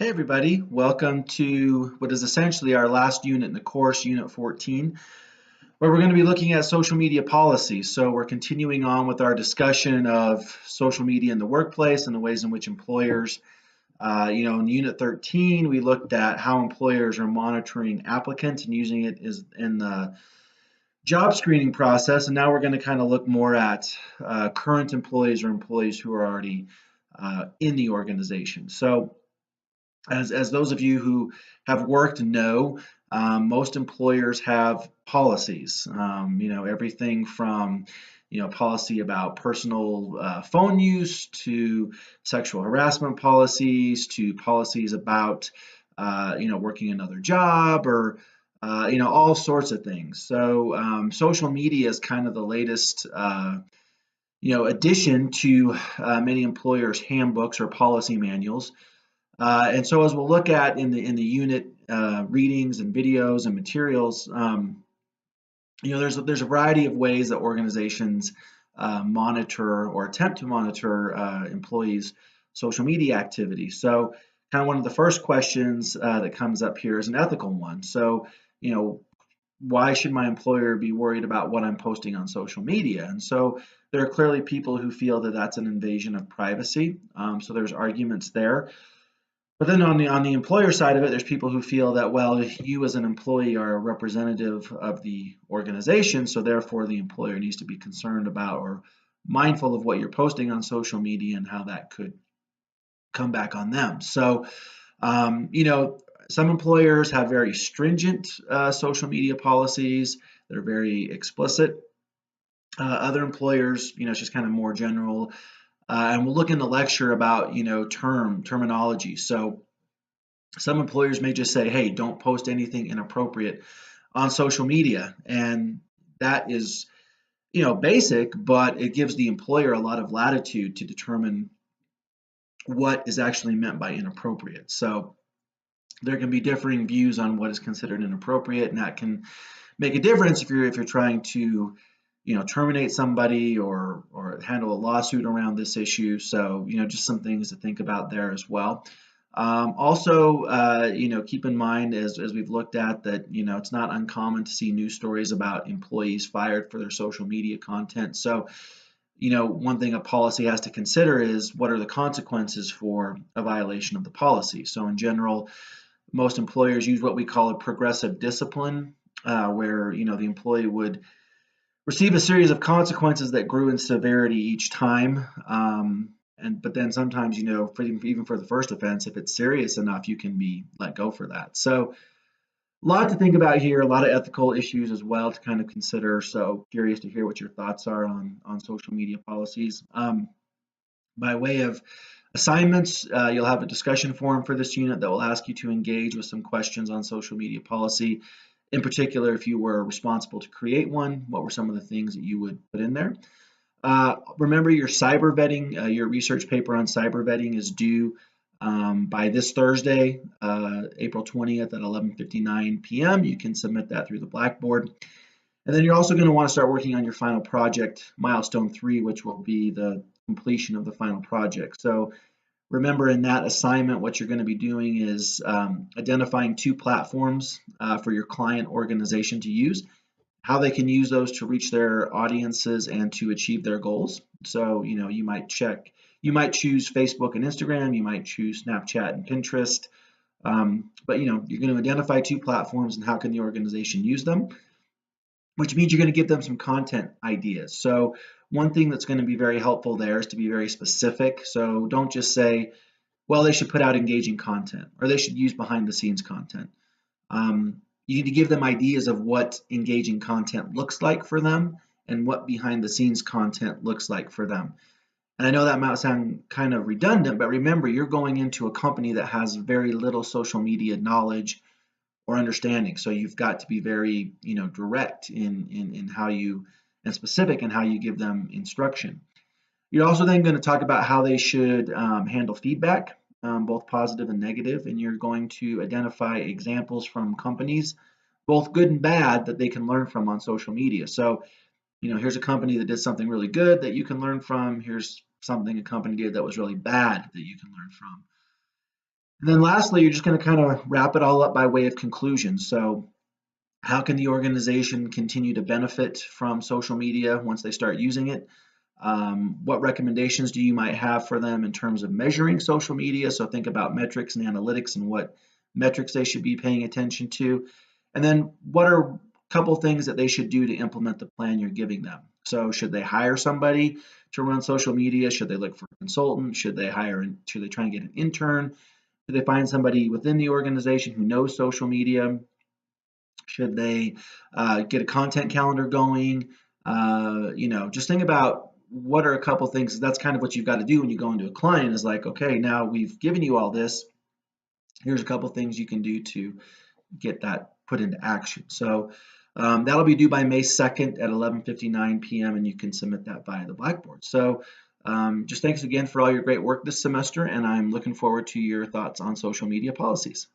Hey everybody, welcome to what is essentially our last unit in the course, Unit 14, where we're going to be looking at social media policy. So we're continuing on with our discussion of social media in the workplace and the ways in which employers, in Unit 13, we looked at how employers are monitoring applicants and using it in the job screening process. And now we're going to kind of look more at current employees or employees who are already in the organization. So as those of you who have worked know, most employers have policies. Everything from policy about personal phone use to sexual harassment policies to policies about working another job or all sorts of things. So social media is kind of the latest addition to many employers' handbooks or policy manuals. And so as we'll look at in the unit readings and videos and materials, there's a variety of ways that organizations monitor or attempt to monitor employees' social media activity. So kind of one of the first questions that comes up here is an ethical one. So, why should my employer be worried about what I'm posting on social media? And so there are clearly people who feel that that's an invasion of privacy. So there's arguments there. But then on the employer side of it, there's people who feel that, well, you as an employee are a representative of the organization, so therefore the employer needs to be concerned about or mindful of what you're posting on social media and how that could come back on them. So, some employers have very stringent social media policies that are very explicit. Other employers, it's just kind of more general. And we'll look in the lecture about, terminology. So some employers may just say, hey, don't post anything inappropriate on social media. And that is, basic, but it gives the employer a lot of latitude to determine what is actually meant by inappropriate. So there can be differing views on what is considered inappropriate, and that can make a difference if you're trying to terminate somebody or handle a lawsuit around this issue. So, just some things to think about there as well. Also, keep in mind as we've looked at that, it's not uncommon to see news stories about employees fired for their social media content. So, one thing a policy has to consider is what are the consequences for a violation of the policy. So in general, most employers use what we call a progressive discipline, where, the employee would receive a series of consequences that grew in severity each time. But then sometimes, even for the first offense, if it's serious enough, you can be let go for that. So a lot to think about here, a lot of ethical issues as well to kind of consider. So curious to hear what your thoughts are on social media policies. By way of assignments, you'll have a discussion forum for this unit that will ask you to engage with some questions on social media policy. In particular, if you were responsible to create one, what were some of the things that you would put in there? Remember your cyber vetting, your research paper on cyber vetting is due by this Thursday, April 20th at 11:59 p.m. You can submit that through the Blackboard. And then you're also going to want to start working on your final project, milestone 3, which will be the completion of the final project. So remember in that assignment, what you're going to be doing is identifying 2 platforms for your client organization to use, how they can use those to reach their audiences and to achieve their goals. So, you might choose Facebook and Instagram, you might choose Snapchat and Pinterest, but you're going to identify 2 platforms and how can the organization use them, which means you're going to give them some content ideas. So one thing that's going to be very helpful there is to be very specific. So don't just say, well, they should put out engaging content or they should use behind the scenes content. You need to give them ideas of what engaging content looks like for them and what behind the scenes content looks like for them. And I know that might sound kind of redundant, but remember, you're going into a company that has very little social media knowledge or understanding. So you've got to be very, direct in how you and specific in how you give them instruction. You're also then going to talk about how they should handle feedback, both positive and negative, and you're going to identify examples from companies, both good and bad, that they can learn from on social media. So, here's a company that did something really good that you can learn from. Here's something a company did that was really bad that you can learn from. And then lastly, you're just going to kind of wrap it all up by way of conclusion. So how can the organization continue to benefit from social media once they start using it? What recommendations do you might have for them in terms of measuring social media? So think about metrics and analytics and what metrics they should be paying attention to. And then what are a couple things that they should do to implement the plan you're giving them? So should they hire somebody to run social media? Should they look for a consultant? Should they try and get an intern? Should they find somebody within the organization who knows social media? Should they get a content calendar going? Just think about what are a couple things. That's kind of what you've got to do when you go into a client is like, okay, now we've given you all this. Here's a couple things you can do to get that put into action. So that'll be due by May 2nd at 11:59 p.m. and you can submit that via the Blackboard. So just thanks again for all your great work this semester, and I'm looking forward to your thoughts on social media policies.